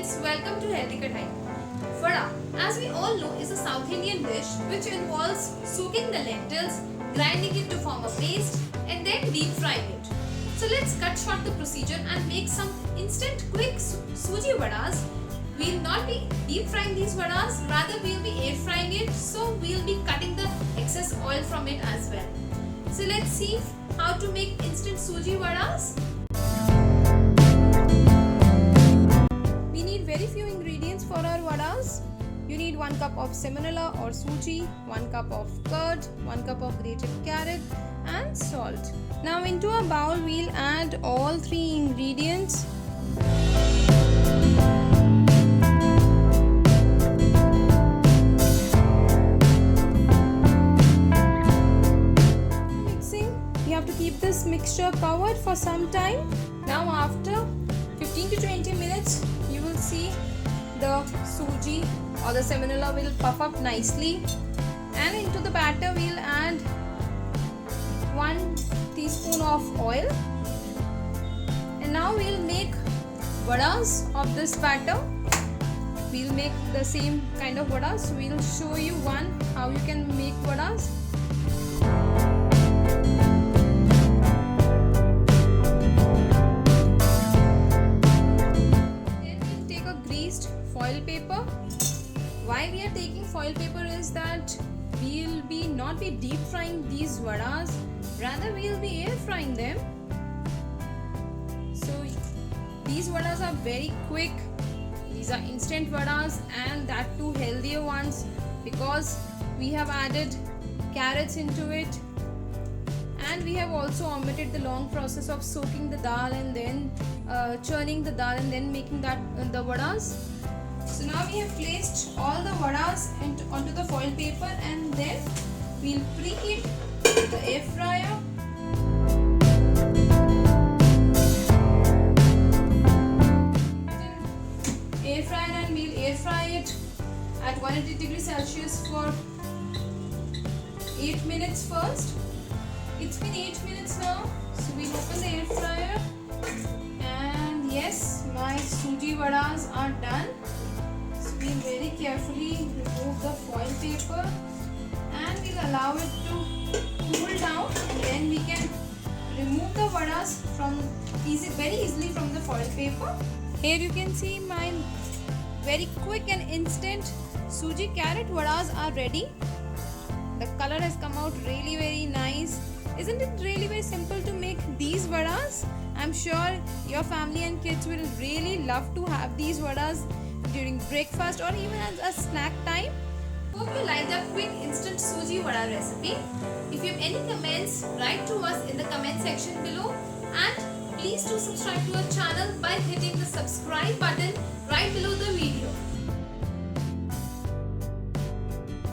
friends, welcome to Healthy Kadhai. Vada, as we all know, is a South Indian dish which involves soaking the lentils, grinding it to form a paste, and then deep frying it. So let's cut short the procedure and make some instant quick suji vadas. We'll not be deep frying these vadas, rather we'll be air frying it, so we'll be cutting the excess oil from it as well. So let's see how to make instant suji vadas. We need very few ingredients for our vadas. You need 1 cup of semolina or suji, 1 cup of curd, 1 cup of grated carrot and salt. Now into a bowl we'll add all 3 ingredients. Mixing. You have to keep this mixture covered for some time. Now after 15 to 20 minutes you will see the suji or the semolina will puff up nicely, and into the batter we'll add 1 teaspoon of oil, and now we'll make vadas of this batter. We'll make the same kind of vadas. We'll show you one how you can make vadas. Foil paper. Why we are taking foil paper is that we'll be not be deep frying these vadas, rather we'll be air frying them. So these vadas are very quick. These are instant vadas, and that too healthier ones, because we have added carrots into it, and we have also omitted the long process of soaking the dal and then churning the dal and then making that the vadas. So now we have placed all the vadas onto the foil paper, and then we'll preheat the air fryer. Air fryer, and we'll air fry it at 180 degrees Celsius for 8 minutes first. It's been 8 minutes now, so we'll open the air fryer, and yes, my suji vadas are done. We'll very carefully remove the foil paper, and we'll allow it to cool down, and then we can remove the vadas very easily from the foil paper. Here you can see my very quick and instant suji carrot vadas are ready. The color has come out really very nice. Isn't it really very simple to make these vadas? I'm sure your family and kids will really love to have these vadas during breakfast or even as a snack time. Hope you liked our quick instant suji vada recipe. If you have any comments, write to us in the comment section below, and please do subscribe to our channel by hitting the subscribe button right below the video.